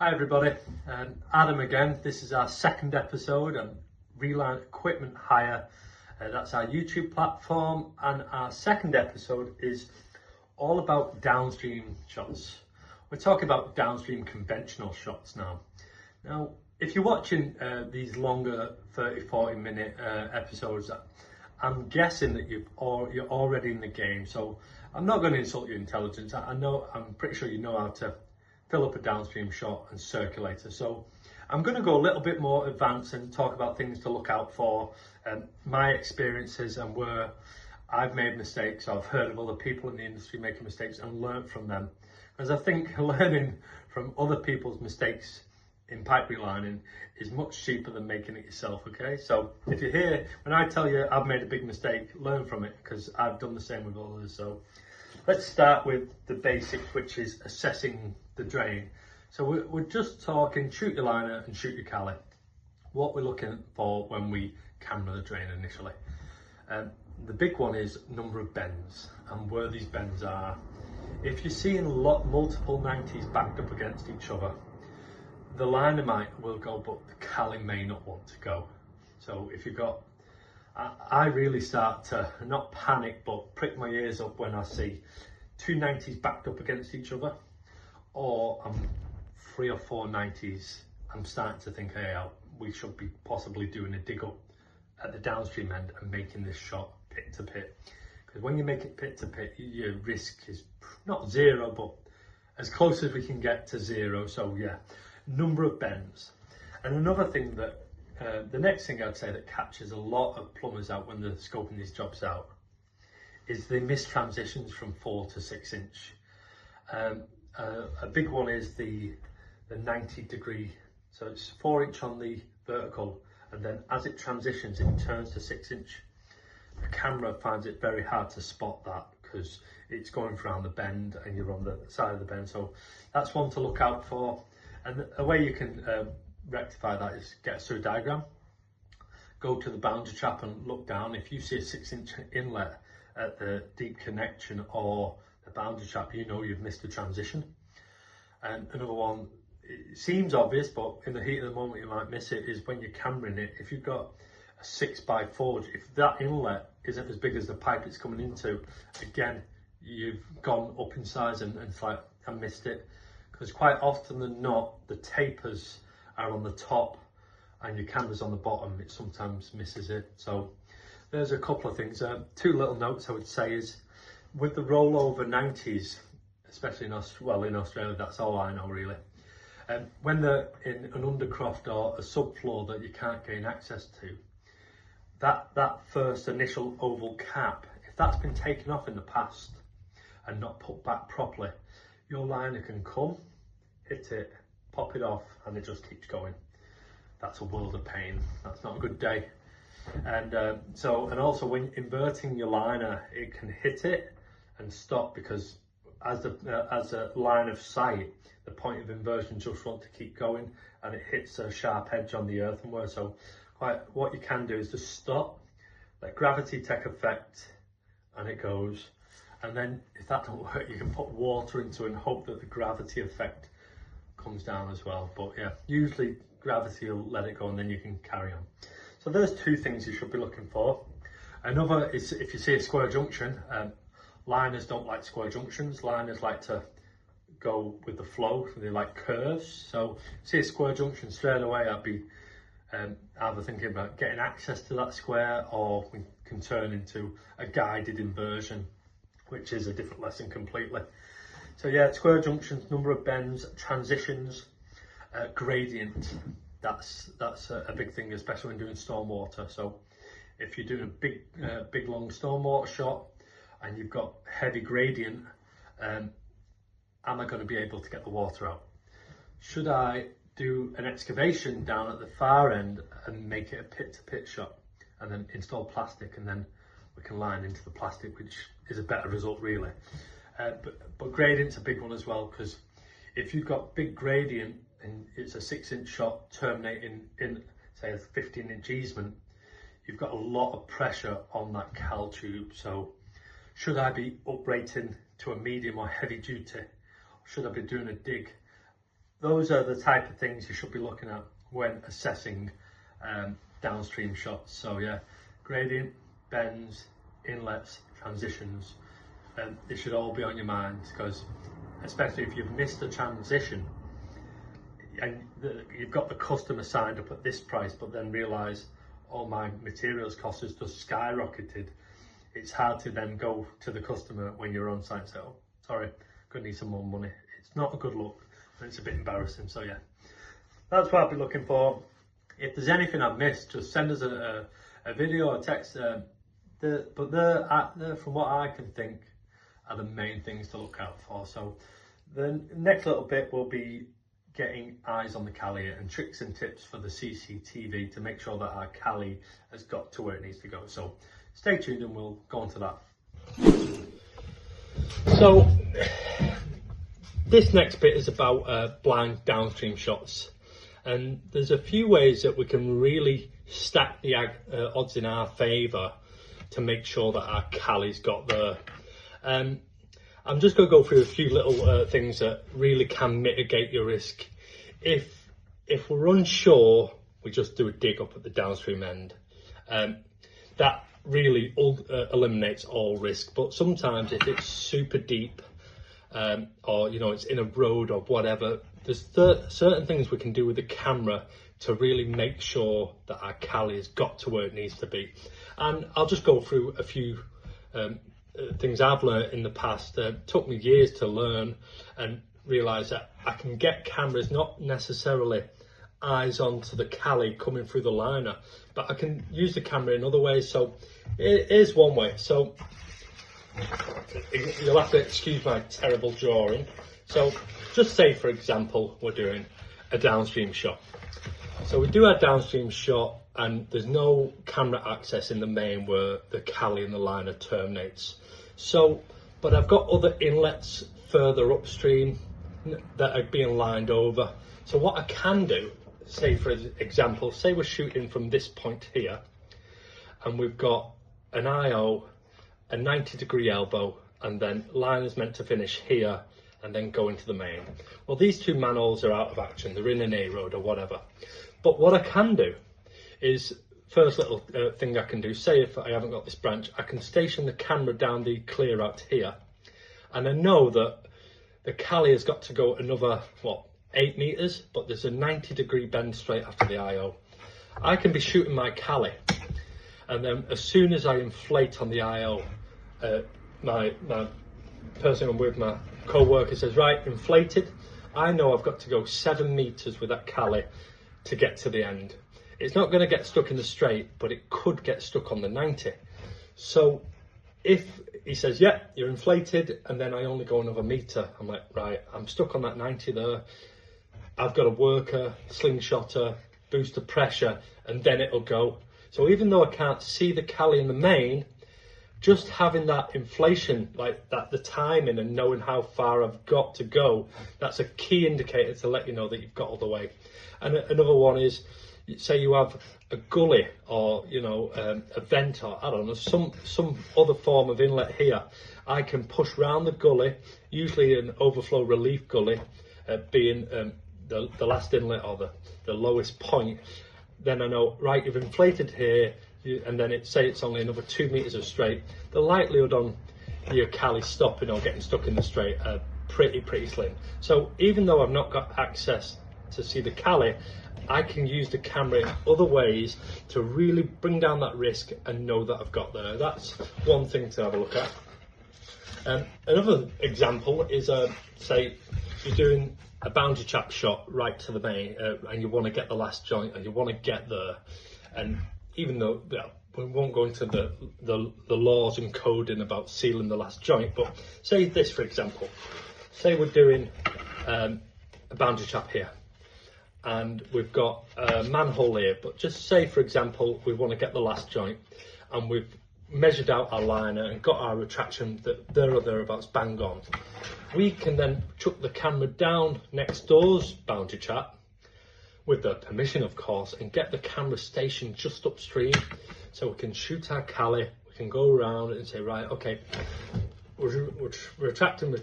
Hi everybody, Adam again. This is our second episode on Reline Equipment Hire. That's our YouTube platform, and our second episode is all about downstream shots. We're talking about downstream conventional shots now. Now, if you're watching these longer 30-40 minute episodes, I'm guessing that you're already in the game, so I'm not going to insult your intelligence. I'm pretty sure you know how to fill up a downstream shot and circulator. So I'm going to go a little bit more advanced and talk about things to look out for, my experiences and where I've made mistakes. I've heard of other people in the industry making mistakes and learned from them, because I think learning from other people's mistakes in pipe relining is much cheaper than making it yourself. Okay, so if you're here when I tell you I've made a big mistake, learn from it, because I've done the same with others. So let's start with the basics, which is assessing the drain. So we're just talking shoot your liner and shoot your cali. What we're looking for when we camera the drain initially. The big one is number of bends and where these bends are. If you're seeing multiple 90s backed up against each other, the liner will go, but the cali may not want to go. So if you've got, I really start to not panic but prick my ears up when I see two 90s backed up against each other, or 3 or 4 90s. I'm starting to think, hey, we should be possibly doing a dig up at the downstream end and making this shot pit to pit. Because when you make it pit to pit, your risk is not zero, but as close as we can get to zero. So yeah, number of bends. And another thing that the next thing I'd say that catches a lot of plumbers out when they're scoping these jobs out is they miss transitions from 4 to 6 inch. A big one is the 90 degree. So it's 4 inch on the vertical, and then as it transitions, it turns to 6 inch. The camera finds it very hard to spot that because it's going around the bend and you're on the side of the bend. So that's one to look out for. And a way you can rectify that is get a sewer diagram, go to the boundary trap and look down. If you see a 6 inch inlet at the deep connection or the boundary trap, you know you've missed a transition. And another one, it seems obvious, but in the heat of the moment you might miss it, is when you're cameraing it. If you've got a 6x4, if that inlet isn't as big as the pipe it's coming into, again, you've gone up in size and it's like, I missed it. Because quite often than not, the tapers are on the top and your camera's on the bottom. It sometimes misses it. So there's a couple of things. 2 little notes I would say is, with the rollover 90s, especially in Australia, that's all I know really. When they're in an undercroft or a subfloor that you can't gain access to, that first initial oval cap, if that's been taken off in the past and not put back properly, your liner can come, hit it, pop it off, and it just keeps going. That's a world of pain. That's not a good day. And also when inverting your liner, it can hit it and stop, because as a line of sight, the point of inversion just wants to keep going, and it hits a sharp edge on the earthenware. So what you can do is just stop, let gravity take effect, and it goes. And then if that don't work, you can put water into it and hope that the gravity effect comes down as well. But yeah, usually gravity will let it go and then you can carry on. So there's 2 things you should be looking for. Another is, if you see a square junction, liners don't like square junctions. Liners like to go with the flow, they like curves. So see a square junction, straight away I'd be either thinking about getting access to that square, or we can turn into a guided inversion, which is a different lesson completely. So yeah, square junctions, number of bends, transitions, gradient. That's a big thing, especially when doing stormwater. So if you're doing a big long stormwater shot and you've got heavy gradient, am I going to be able to get the water out? Should I do an excavation down at the far end and make it a pit to pit shot, and then install plastic, and then we can line into the plastic, which is a better result really. But gradient's a big one as well, because if you've got big gradient and it's a 6 inch shot terminating in, say, a 15 inch easement, you've got a lot of pressure on that cal tube. So should I be uprating to a medium or heavy duty? Should I be doing a dig those are the type of things you should be looking at when assessing downstream shots. So yeah, gradient, bends, inlets, transitions, they should all be on your mind, because especially if you've missed a transition and you've got the customer signed up at this price, but then realise, oh, my materials cost has just skyrocketed. It's hard to then go to the customer when you're on site and say, oh, sorry, gonna need some more money. It's not a good look, and it's a bit embarrassing. So yeah, that's what I'll be looking for. If there's anything I've missed, just send us a video or text. But they're, from what I can think, are the main things to look out for. So the next little bit will be getting eyes on the Cali and tricks and tips for the CCTV to make sure that our Cali has got to where it needs to go. So stay tuned and we'll go on to that. So this next bit is about blind downstream shots, and there's a few ways that we can really stack the odds in our favour to make sure that our Cali's got there. I'm just going to go through a few little things that really can mitigate your risk. If we're unsure, we just do a dig up at the downstream end. That really eliminates all risk. But sometimes if it's super deep, or it's in a road or whatever, there's certain things we can do with the camera to really make sure that our Cali has got to where it needs to be. And I'll just go through a few things I've learned in the past. Took me years to learn and realise that I can get cameras not necessarily eyes onto the Cali coming through the liner, but I can use the camera in other ways. So it is one way. So you'll have to excuse my terrible drawing. So just say, for example, we're doing a downstream shot. So we do our downstream shot and there's no camera access in the main where the Cali and the liner terminates. So, but I've got other inlets further upstream that are being lined over. So what I can do, say for example, say we're shooting from this point here and we've got an IO, a 90-degree elbow, and then liner's meant to finish here and then go into the main. Well, these two manholes are out of action. They're in an A road or whatever. But what I can do is, first little thing I can do, say if I haven't got this branch, I can station the camera down the clear out here. And I know that the Cali has got to go another, 8 meters, but there's a 90-degree bend straight after the IO. I can be shooting my Cali, and then as soon as I inflate on the IO, my person I'm with, my co-worker, says, right, inflated. I know I've got to go 7 meters with that Cali to get to the end. It's not going to get stuck in the straight, but it could get stuck on the 90. So if he says, yeah, you're inflated, and then I only go another meter, I'm like, right, I'm stuck on that 90 there. I've got a worker, slingshotter, booster pressure, and then it'll go. So even though I can't see the Cali in the main, just having that inflation, like that, the timing and knowing how far I've got to go, that's a key indicator to let you know that you've got all the way. And another one is, say you have a gully or a vent, or I don't know, some other form of inlet here. I can push round the gully, usually an overflow relief gully, being the last inlet or the lowest point. Then I know, right, you've inflated here, and then say it's only another 2 meters of straight. The likelihood on your Cali stopping or getting stuck in the straight are pretty slim. So even though I've not got access to see the Cali, I can use the camera in other ways to really bring down that risk and know that I've got there. That's one thing to have a look at. Another example is, say you're doing a boundary trap shot right to the main, and you want to get the last joint and you want to get there. And even though we won't go into the laws and coding about sealing the last joint, but say this, for example, say we're doing a boundary trap here, and we've got a manhole here, but just say, for example, we want to get the last joint, and we've measured out our liner and got our retraction that there or thereabouts bang on. We can then chuck the camera down next door's boundary trap, with their permission of course, and get the camera stationed just upstream, so we can shoot our Cali. We can go around and say, right, okay, we're retracting.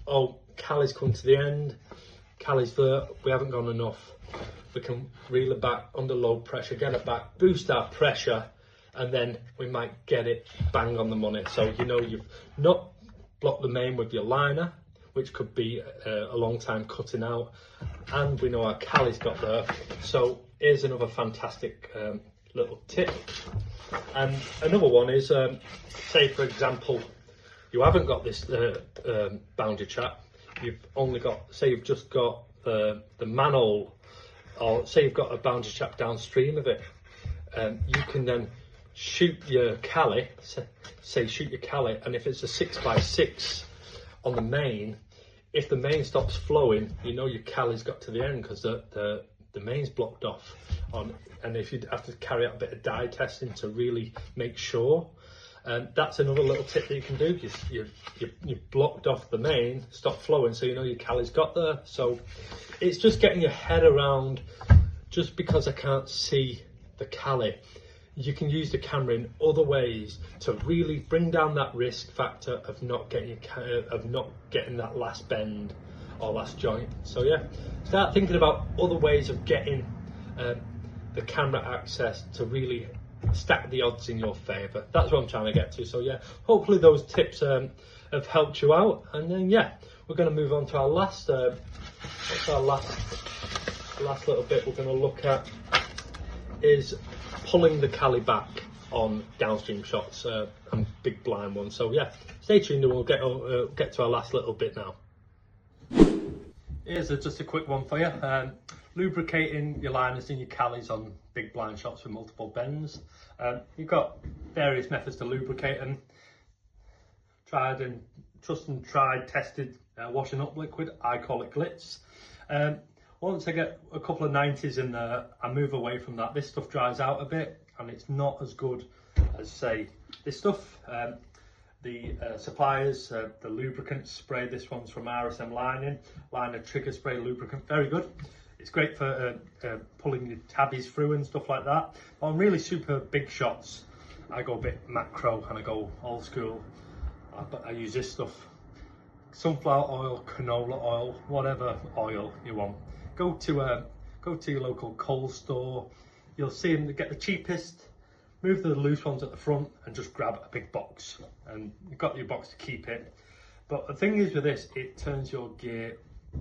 Oh, Cali's come to the end. Cali's there, we haven't gone enough. We can reel it back under low pressure, get it back, boost our pressure, and then we might get it bang on the money. So you know you've not blocked the main with your liner, which could be a long time cutting out, and we know our Cali's got there. So here's another fantastic little tip. And another one is, say for example, you haven't got this boundary trap, you've only got, say you've just got the manhole, or say you've got a boundary trap downstream of it, you can then shoot your Cali, say shoot your Cali, and if it's a 6x6 on the main, if the main stops flowing, you know your Cali's got to the end because the main's blocked off on, and if you have to carry out a bit of dye testing to really make sure. That's another little tip that you can do. You've blocked off the main, stop flowing, so you know your Cali's got there. So it's just getting your head around, just because I can't see the Cali, you can use the camera in other ways to really bring down that risk factor of not getting that last bend or last joint. So yeah, start thinking about other ways of getting the camera access to really stack the odds in your favour. That's what I'm trying to get to. So yeah, hopefully those tips have helped you out. And then yeah, we're going to move on to our last last little bit we're going to look at is pulling the Cali back on downstream shots and big blind ones. So yeah, stay tuned and we'll get to our last little bit now. Here's just a quick one for you. Lubricating your liners and your Calis on big blind shots with multiple bends. You've got various methods to lubricate them. Trusted and tried, tested washing up liquid. I call it Glitz. Once I get a couple of 90s in there, I move away from that. This stuff dries out a bit and it's not as good as, say, this stuff. The suppliers, the lubricant spray, this one's from RSM Liner Trigger Spray Lubricant, very good. It's great for pulling your tabbies through and stuff like that. On really super big shots, I go a bit macro and I go old school. But I use this stuff: sunflower oil, canola oil, whatever oil you want. Go to your local Coles store. You'll see them get the cheapest. Move the loose ones at the front and just grab a big box. And you've got your box to keep it. But the thing is with this, it turns your gear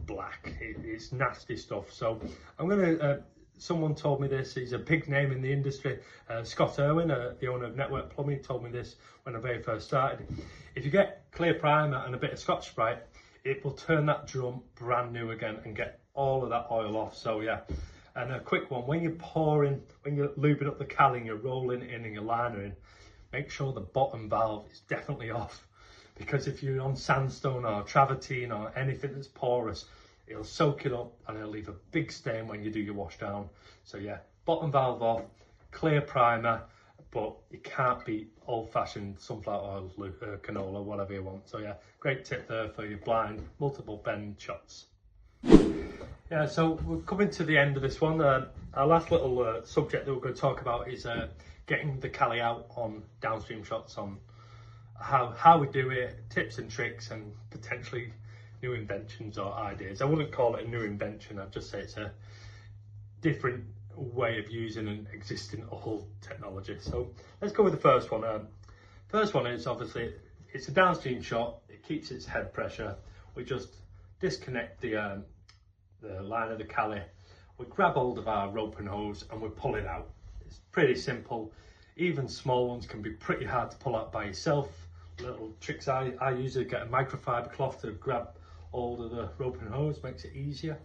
black. It's nasty stuff. So I'm gonna. Someone told me this. He's a big name in the industry. Scott Irwin, the owner of Network Plumbing, told me this when I very first started. If you get clear primer and a bit of Scotch-Brite, it will turn that drum brand new again and get all of that oil off. So yeah. And a quick one, when you're lubing up the Cali and you're rolling it in and your liner in, make sure the bottom valve is definitely off. Because if you're on sandstone or travertine or anything that's porous, it'll soak it up and it'll leave a big stain when you do your wash down. So yeah, bottom valve off, clear primer, but you can't beat old-fashioned sunflower oil, canola, whatever you want. So yeah, great tip there for your blind, multiple bend shots. Yeah, so we're coming to the end of this one. Our last little subject that we're going to talk about is getting the Cali out on downstream shots, on how we do it, tips and tricks, and potentially new inventions or ideas. I wouldn't call it a new invention, I'd just say it's a different way of using an existing old technology. So let's go with the first one. First one is obviously, it's a downstream shot, it keeps its head pressure. We just disconnect the line of the Cali, we grab hold of our rope and hose and we pull it out. It's pretty simple. Even small ones can be pretty hard to pull out by yourself. Little tricks I usually get a microfiber cloth to grab hold of the rope and hose, makes it easier.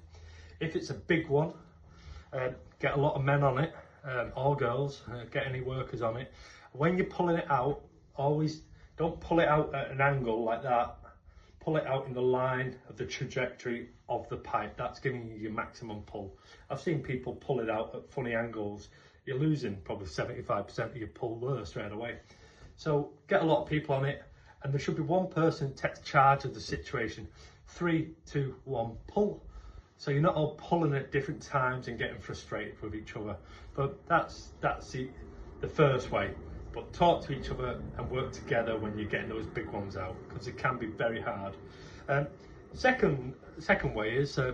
If it's a big one, get a lot of men on it, or girls, get any workers on it. When you're pulling it out, always don't pull it out at an angle like that. Pull it out in the line of the trajectory of the pipe. That's giving you your maximum pull. I've seen people pull it out at funny angles. You're losing probably 75% of your pull there straight away. So get a lot of people on it, and there should be one person who takes charge of the situation. 3, 2, 1, pull. So you're not all pulling at different times and getting frustrated with each other. But that's the first way. But talk to each other and work together when you're getting those big ones out, because it can be very hard. Second way is, I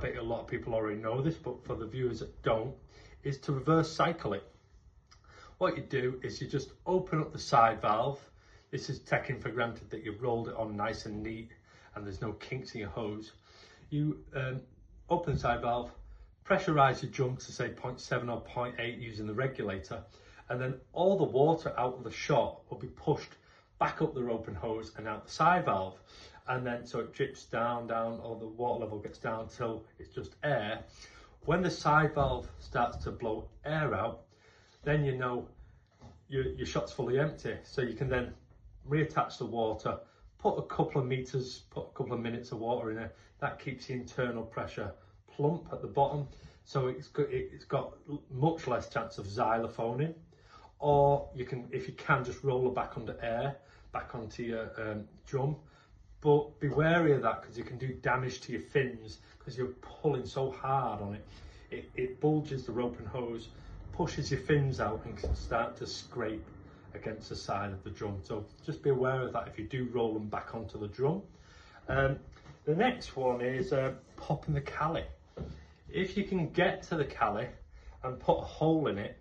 bet a lot of people already know this, but for the viewers that don't, is to reverse cycle it. What you do is you just open up the side valve. This is taking for granted that you've rolled it on nice and neat and there's no kinks in your hose. You open the side valve, pressurize your drum to say 0.7 or 0.8 using the regulator, and then all the water out of the shot will be pushed back up the rope and hose and out the side valve. And then so it drips down, or the water level gets down till it's just air. When the side valve starts to blow air out, then you know your shot's fully empty. So you can then reattach the water, put a couple of minutes of water in it. That keeps the internal pressure plump at the bottom. So it's got much less chance of xylophoning. Or you can, if you can, just roll it back under air, back onto your drum. But be wary of that because you can do damage to your fins because you're pulling so hard on it. It bulges the rope and hose, pushes your fins out and can start to scrape against the side of the drum. So just be aware of that if you do roll them back onto the drum. The next one is popping the cali. If you can get to the cali and put a hole in it,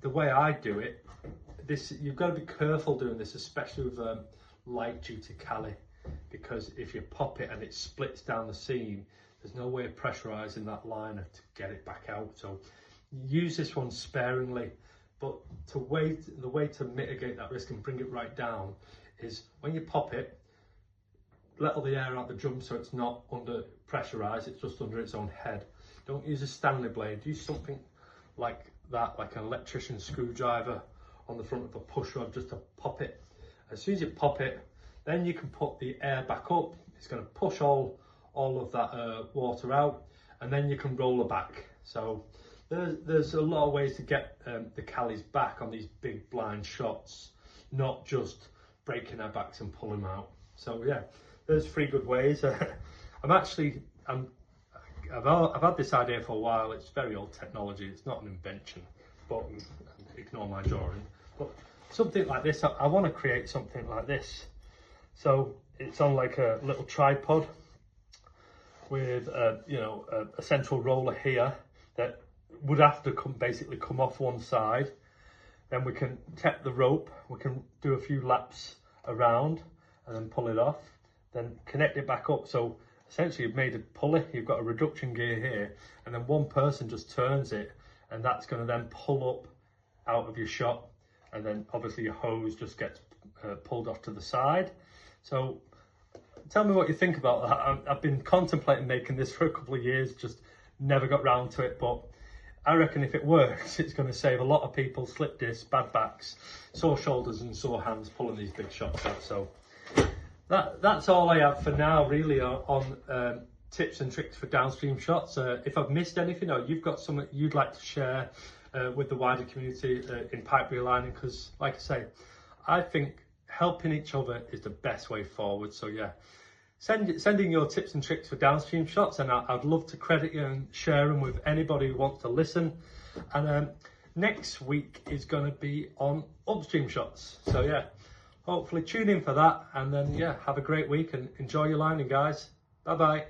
the way I do it, you've got to be careful doing this, especially with light duty cali, because if you pop it and it splits down the seam, there's no way of pressurizing that liner to get it back out. So use this one sparingly, but the way to mitigate that risk and bring it right down is when you pop it, let all the air out the drum so it's not under pressurized, it's just under its own head. Don't use a Stanley blade, use something like that, like an electrician's screwdriver on the front of a push rod, just to pop it. As soon as you pop it, then you can put the air back up. It's going to push all of that water out, and then you can roll it back. So there's a lot of ways to get the calis back on these big blind shots, not just breaking their backs and pulling them out. So yeah, there's 3 good ways. I've had this idea for a while. It's very old technology. It's not an invention, but ignore my drawing. But something like this, I want to create something like this. So it's on like a little tripod with a central roller here that would have to basically come off one side. Then we can tap the rope. We can do a few laps around and then pull it off. Then connect it back up. So essentially you've made a pulley. You've got a reduction gear here, and then one person just turns it, and that's going to then pull up out of your shot, and then obviously your hose just gets pulled off to the side. So tell me what you think about that. I've been contemplating making this for a couple of years, just never got round to it, but I reckon if it works, it's going to save a lot of people slip discs, bad backs, sore shoulders and sore hands pulling these big shots out. So that's all I have for now, really, on tips and tricks for downstream shots. If I've missed anything, or you've got something you'd like to share with the wider community in pipe relining, because like I say, I think helping each other is the best way forward. So yeah, send in your tips and tricks for downstream shots, and I'd love to credit you and share them with anybody who wants to listen. And next week is going to be on upstream shots. So yeah, hopefully tune in for that, and then yeah, have a great week and enjoy your lining, guys. Bye bye.